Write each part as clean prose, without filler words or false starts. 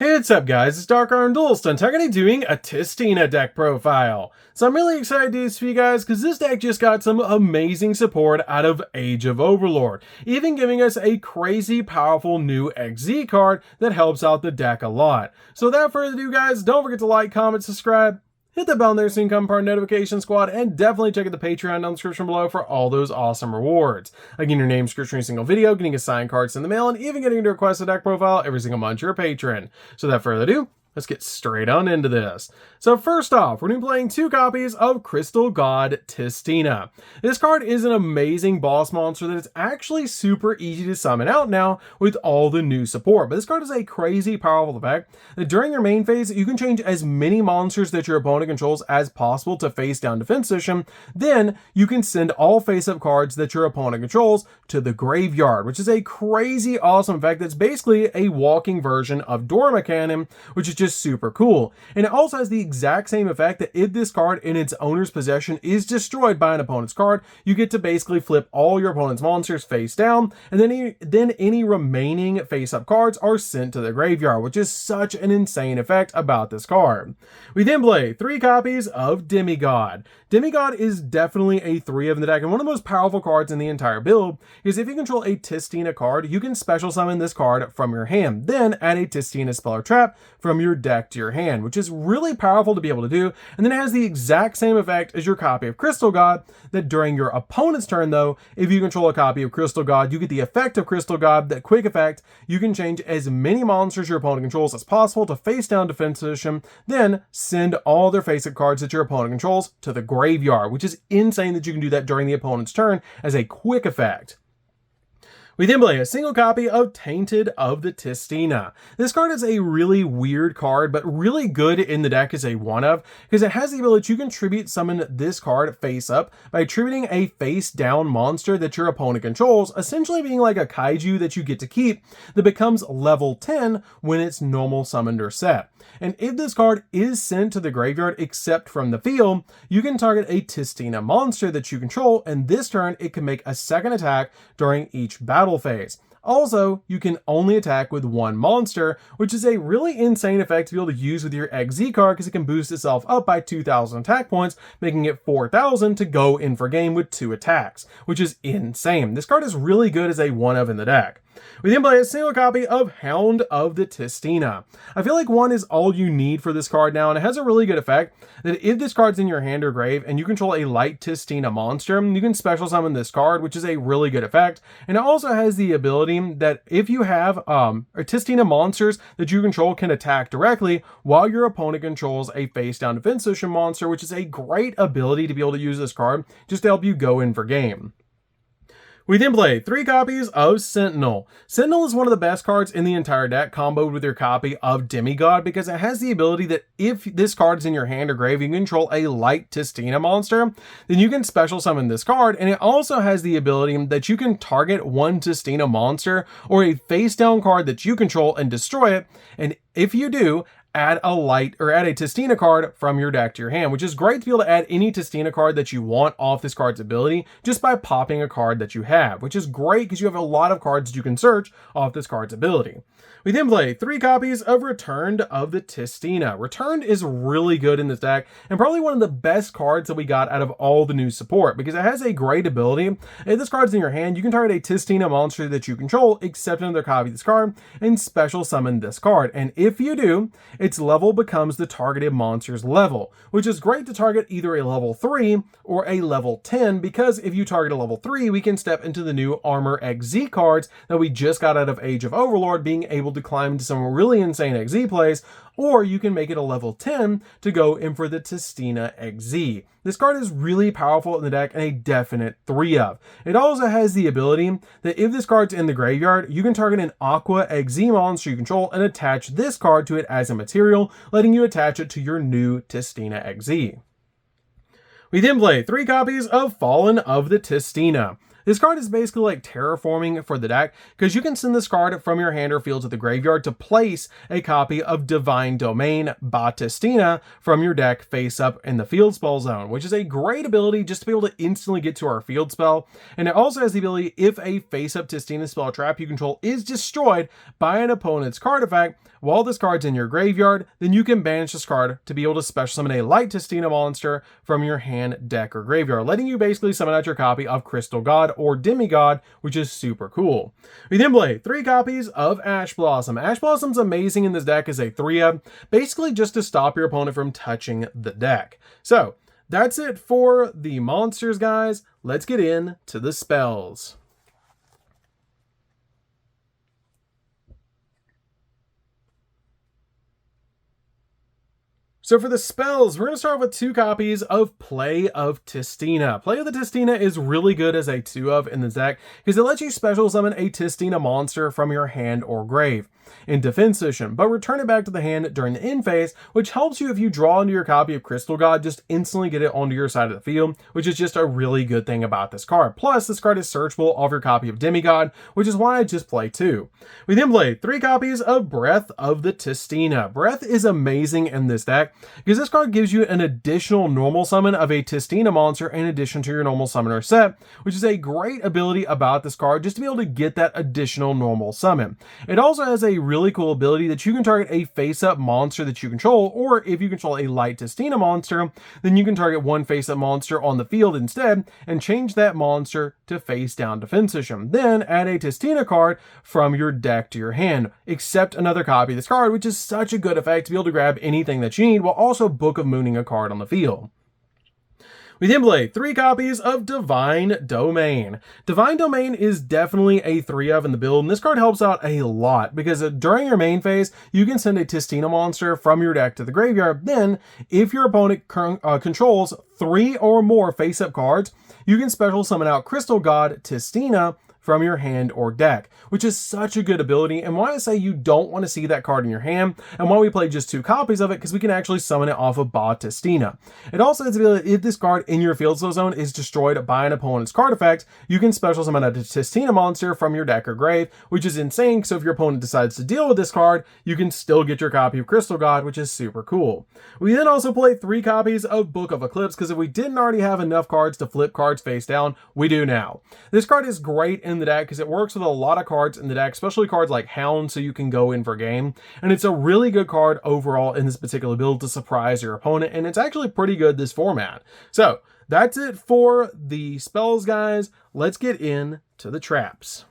Hey, what's up guys, it's DarkArmedDuelist and I'm going to be doing a Tistina deck profile. So I'm really excited to do this for you guys because this deck just got some amazing support out of Age of Overlord, even giving us a crazy powerful new XZ card that helps out the deck a lot. So without further ado guys, don't forget to like, comment, subscribe, hit the bell there so you can become part of the notification squad, and definitely check out the Patreon down in the description below for all those awesome rewards. Like getting your name description in a single video, getting a signed cards in the mail, and even getting to request a deck profile every single month you're a patron. So without further ado, let's get straight on into this. So first off, we're going to be playing 2 copies of Crystal God Tistina. This card is an amazing boss monster that is actually super easy to summon out now with all the new support. But this card is a crazy powerful effect that during your main phase, you can change as many monsters that your opponent controls as possible to face down defense position. Then you can send all face up cards that your opponent controls to the graveyard, which is a crazy awesome effect that's basically a walking version of Dorma Cannon, which is just super cool. And it also has the exact same effect that if this card in its owner's possession is destroyed by an opponent's card, you get to basically flip all your opponent's monsters face down, and then any remaining face up cards are sent to the graveyard, which is such an insane effect about this card. We then play 3 copies of Demigod. Demigod is definitely a 3 of in the deck and one of the most powerful cards in the entire build, because if you control a Tistina card, you can special summon this card from your hand, then add a Tistina spell or trap from your deck to your hand, which is really powerful to be able to do. And then it has the exact same effect as your copy of Crystal God, that during your opponent's turn though, if you control a copy of Crystal God, you get the effect of Crystal God, that quick effect. You can change as many monsters your opponent controls as possible to face down defense position, then send all their face up cards that your opponent controls to the graveyard, which is insane that you can do that during the opponent's turn as a quick effect. We then play a single copy of Tainted of the Tistina. This card is a really weird card, but really good in the deck as a one of, because it has the ability to contribute summon this card face up by attributing a face down monster that your opponent controls, essentially being like a kaiju that you get to keep that becomes level 10 when it's normal summoned or set. And if this card is sent to the graveyard except from the field, you can target a Tistina monster that you control, and this turn it can make a second attack during each battle phase. Also, you can only attack with 1 monster, which is a really insane effect to be able to use with your XZ card because it can boost itself up by 2,000 attack points, making it 4,000 to go in for game with 2 attacks, which is insane. This card is really good as a one of in the deck. We then play a single copy of Hound of the Tistina. I feel like 1 is all you need for this card now, and it has a really good effect that if this card's in your hand or grave and you control a light Tistina monster, you can special summon this card, which is a really good effect. And it also has the ability that if you have Tistina monsters that you control can attack directly while your opponent controls a face down defense position monster, which is a great ability to be able to use this card just to help you go in for game. We then play 3 copies of Sentinel. Sentinel is one of the best cards in the entire deck, comboed with your copy of Demigod, because it has the ability that if this card is in your hand or grave, you control a light Tistina monster, then you can special summon this card. And it also has the ability that you can target 1 Tistina monster or a face down card that you control and destroy it. And if you do, add a Tistina card from your deck to your hand, which is great to be able to add any Tistina card that you want off this card's ability just by popping a card that you have, which is great because you have a lot of cards that you can search off this card's ability. We then play 3 copies of Returned of the Tistina. Returned is really good in this deck and probably one of the best cards that we got out of all the new support because it has a great ability. If this card's in your hand, you can target a Tistina monster that you control, except another copy of this card, and special summon this card. And if you do, its level becomes the targeted monster's level, which is great to target either a level 3 or a level 10, because if you target a level 3, we can step into the new Armor XZ cards that we just got out of Age of Overlord, being able to climb into some really insane XZ plays, or you can make it a level 10 to go in for the Tistina XZ. This card is really powerful in the deck and a definite 3 of. It also has the ability that if this card's in the graveyard, you can target an Aqua XZ monster you control and attach this card to it as a material, letting you attach it to your new Tistina XZ. We then play 3 copies of Fallen of the Tistina. This card is basically like terraforming for the deck, because you can send this card from your hand or field to the graveyard to place a copy of Divine Domain by Tistina from your deck face up in the field spell zone, which is a great ability just to be able to instantly get to our field spell. And it also has the ability, if a face up Tistina spell trap you control is destroyed by an opponent's card effect, while this card's in your graveyard, then you can banish this card to be able to special summon a light Tistina monster from your hand, deck, or graveyard, letting you basically summon out your copy of Crystal God or Demigod, which is super cool. We then play 3 copies of Ash Blossom. Ash Blossom's amazing in this deck as a 3-up, basically just to stop your opponent from touching the deck. So that's it for the monsters, guys. Let's get into the spells. So for the spells, we're going to start with 2 copies of Play of Tistina. Play of the Tistina is really good as a 2-of in the deck because it lets you special summon a Tistina monster from your hand or grave in defense position, but return it back to the hand during the end phase, which helps you if you draw into your copy of Crystal God, just instantly get it onto your side of the field, which is just a really good thing about this card. Plus, this card is searchable off your copy of Demigod, which is why I just play 2. We then play 3 copies of Breath of the Tistina. Breath is amazing in this deck because this card gives you an additional normal summon of a Tistina monster in addition to your normal summoner set, which is a great ability about this card just to be able to get that additional normal summon. It also has a really cool ability that you can target a face-up monster that you control, or if you control a light Tistina monster, then you can target one face-up monster on the field instead and change that monster to face-down defense position. Then add a Tistina card from your deck to your hand, except another copy of this card, which is such a good effect to be able to grab anything that you need while also Book of Mooning a card on the field. We then play 3 copies of Divine Domain. Divine Domain is definitely a 3-of in the build, and this card helps out a lot because during your main phase, you can send a Tistina monster from your deck to the graveyard. Then, if your opponent controls 3 or more face-up cards, you can special summon out Crystal God Tistina from your hand or deck, which is such a good ability, and why I say you don't want to see that card in your hand, and why we play just 2 copies of it, because we can actually summon it off of Ba Tistina. It also has the ability, if this card in your field zone is destroyed by an opponent's card effect, you can special summon a Tistina monster from your deck or grave, which is insane, so if your opponent decides to deal with this card, you can still get your copy of Crystal God, which is super cool. We then also play 3 copies of Book of Eclipse, because if we didn't already have enough cards to flip cards face down, we do now. This card is great in the deck because it works with a lot of cards in the deck, especially cards like Hound, so you can go in for game. And it's a really good card overall in this particular build to surprise your opponent, and it's actually pretty good this format. So that's it for the spells, guys. Let's get into the traps.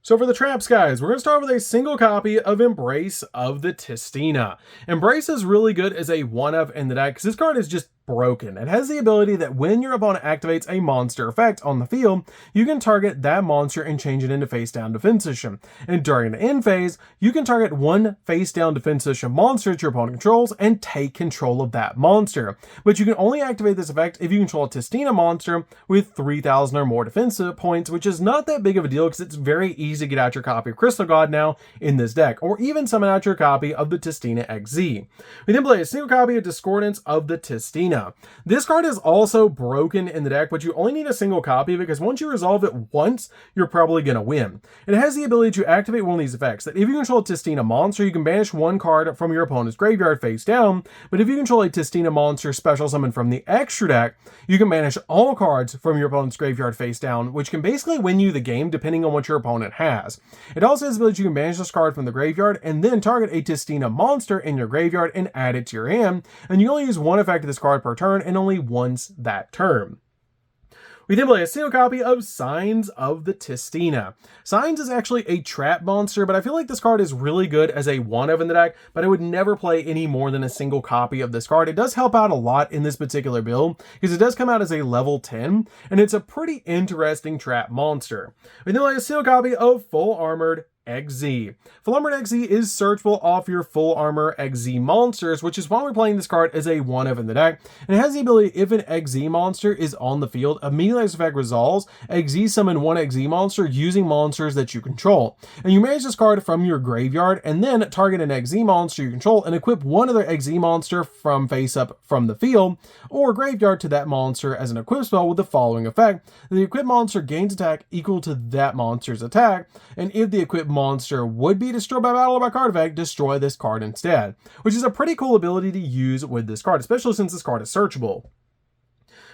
So for the traps, guys, we're going to start with a single copy of Embrace of the Tistina. Embrace is really good as a 1-of in the deck because this card is just broken. It has the ability that when your opponent activates a monster effect on the field, you can target that monster and change it into face-down defense position. And during the end phase, you can target one face-down defense position monster that your opponent controls and take control of that monster. But you can only activate this effect if you control a Tistina monster with 3,000 or more defense points, which is not that big of a deal because it's very easy to get out your copy of Crystal God now in this deck, or even summon out your copy of the Tistina XZ. We then play a single copy of Discordance of the Tistina. This card is also broken in the deck, but you only need a single copy because once you resolve it once, you're probably going to win. It has the ability to activate one of these effects, that if you control a Tistina monster, you can banish one card from your opponent's graveyard face down, but if you control a Tistina monster special summon from the extra deck, you can banish all cards from your opponent's graveyard face down, which can basically win you the game depending on what your opponent has. It also has the ability you can banish this card from the graveyard and then target a Tistina monster in your graveyard and add it to your hand, and you only use one effect of this card per turn and only once that turn. We then play a single copy of Signs of the Tistina. Signs is actually a trap monster, but I feel like this card is really good as a 1-of in the deck, but I would never play any more than a single copy of this card. It does help out a lot in this particular build, because it does come out as a level 10, and it's a pretty interesting trap monster. We then play a single copy of Full Armored XZ. Full Armored XZ is searchable off your Full Armor XZ monsters, which is why we're playing this card as a 1-of in the deck. And it has the ability, if an XZ monster is on the field, immediately as effect resolves, XZ summon one XZ monster using monsters that you control. And you manage this card from your graveyard and then target an XZ monster you control and equip one other XZ monster from face up from the field or graveyard to that monster as an equip spell with the following effect. The equipped monster gains attack equal to that monster's attack, and if the equipped monster would be destroyed by battle or by card effect, destroy this card instead, which is a pretty cool ability to use with this card, especially since this card is searchable.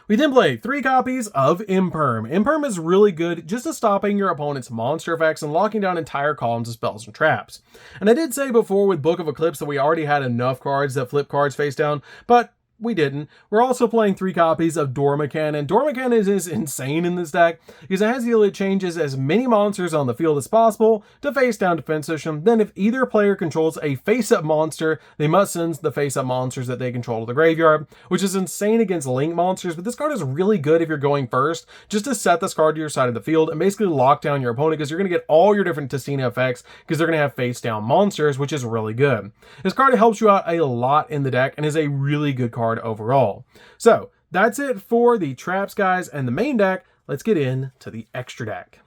We then play 3 copies of Imperm. Imperm is really good just at stopping your opponent's monster effects and locking down entire columns of spells and traps. And I did say before with Book of Eclipse that we already had enough cards that flip cards face down, but we didn't. We're also playing 3 copies of Dormacan, and Dormacan is insane in this deck because it has the ability to changes as many monsters on the field as possible to face down defense system. Then if either player controls a face-up monster, they must send the face-up monsters that they control to the graveyard, which is insane against link monsters, but this card is really good if you're going first, just to set this card to your side of the field and basically lock down your opponent because you're going to get all your different Tistina effects because they're going to have face-down monsters, which is really good. This card helps you out a lot in the deck and is a really good card overall. So that's it for the traps, guys, and the main deck. Let's get into the extra deck.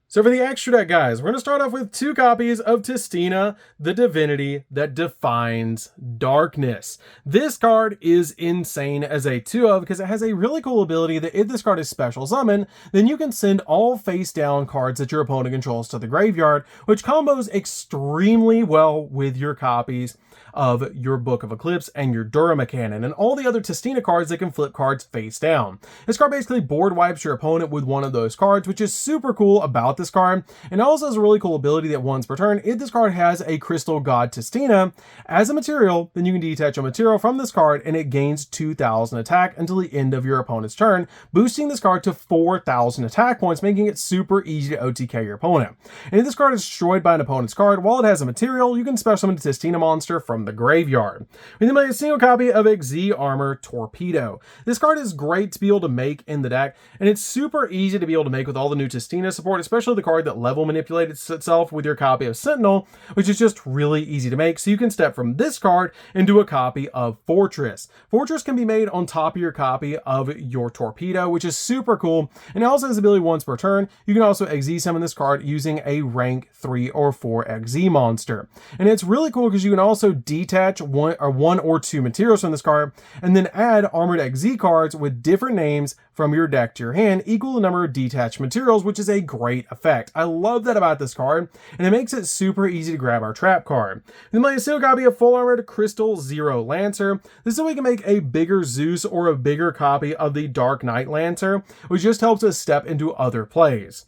So for the extra deck, guys, we're going to start off with 2 copies of Tistina, the divinity that defines darkness. This card is insane as a 2-of because it has a really cool ability that if this card is special summon, then you can send all face down cards that your opponent controls to the graveyard, which combos extremely well with your copies of your Book of Eclipse and your Durama Cannon and all the other Tistina cards that can flip cards face down. This card basically board wipes your opponent with one of those cards, which is super cool about this card. And it also has a really cool ability that once per turn, if this card has a Crystal God Tistina as a material, then you can detach a material from this card and it gains 2,000 attack until the end of your opponent's turn, boosting this card to 4,000 attack points, making it super easy to OTK your opponent. And if this card is destroyed by an opponent's card, while it has a material, you can special summon a Tistina monster from the graveyard. We then play a single copy of Exi Armor Torpedo. This card is great to be able to make in the deck, and it's super easy to be able to make with all the new Tistina support, especially the card that level manipulates itself with your copy of Sentinel, which is just really easy to make. So you can step from this card into a copy of Fortress. Fortress can be made on top of your copy of your Torpedo, which is super cool, and it also has the ability once per turn. You can also Exi summon this card using a rank 3 or 4 Exi monster. And it's really cool because you can also detach one or two materials from this card and then add Armored Exi cards with different names from your deck to your hand equal the number of detached materials, which is a great effect. I love that about this card, and it makes it super easy to grab our trap card. Then play a single copy of Full Armored Crystal Zero Lancer. This is how we can make a bigger Zeus or a bigger copy of the Dark Knight Lancer, which just helps us step into other plays.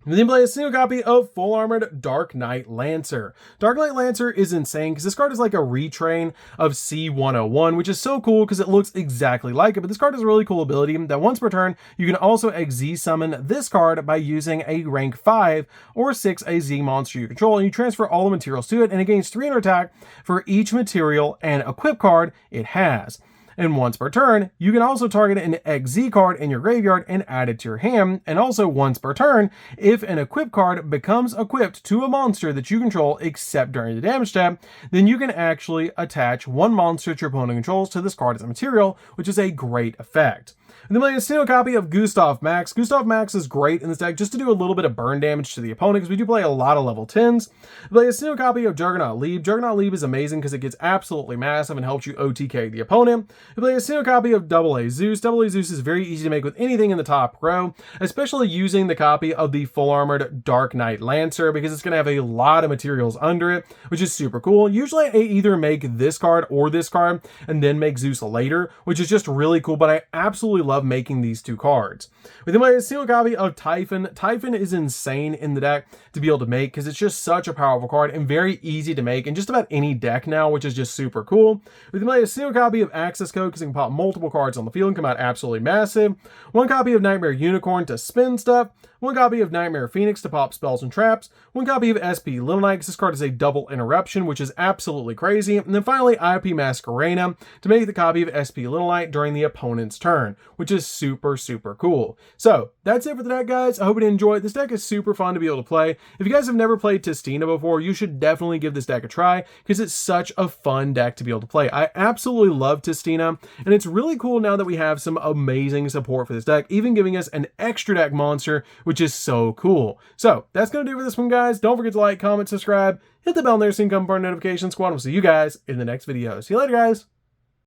We then play a single copy of Full Armored Dark Knight Lancer. Dark Knight Lancer is insane because this card is like a retrain of C101, which is so cool because it looks exactly like it, but this card has a really cool ability that once per turn, you can also Exi summon this card by using a rank 5 or 6 AZ monster you control, and you transfer all the materials to it, and it gains 300 attack for each material and equip card it has. And once per turn, you can also target an Exi card in your graveyard and add it to your hand. And also once per turn, if an equip card becomes equipped to a monster that you control except during the damage step, then you can actually attach one monster that your opponent controls to this card as a material, which is a great effect. And then playing a single copy of Gustav Max. Gustav Max is great in this deck just to do a little bit of burn damage to the opponent because we do play a lot of level 10s. Play a single copy of Juggernaut Leap. Juggernaut Leap is amazing because it gets absolutely massive and helps you OTK the opponent. You play a single copy of Double A Zeus. Double A Zeus is very easy to make with anything in the top row, especially using the copy of the Full Armored Dark Knight Lancer because it's going to have a lot of materials under it, which is super cool. Usually I either make this card or this card and then make Zeus later, which is just really cool, but I absolutely love making these 2 cards. We then play a single copy of Typhon. Typhon is insane in the deck to be able to make because it's just such a powerful card and very easy to make in just about any deck now, which is just super cool. We then play a single copy of Access Code because it can pop multiple cards on the field and come out absolutely massive. 1 copy of Nightmare Unicorn to spin stuff. 1 copy of Nightmare Phoenix to pop spells and traps. 1 copy of SP Little Knight because this card is a double interruption, which is absolutely crazy. And then finally, IOP Masquerena to make the copy of SP Little Knight during the opponent's turn, which is super, super cool. So that's it for the deck, guys. I hope you enjoyed. This deck is super fun to be able to play. If you guys have never played Tistina before, you should definitely give this deck a try because it's such a fun deck to be able to play. I absolutely love Tistina, and it's really cool now that we have some amazing support for this deck, even giving us an extra deck monster, which is so cool. So that's going to do it for this one, guys. Don't forget to like, comment, subscribe, hit the bell there so you can come for our notification squad. We'll see you guys in the next video. See you later, guys.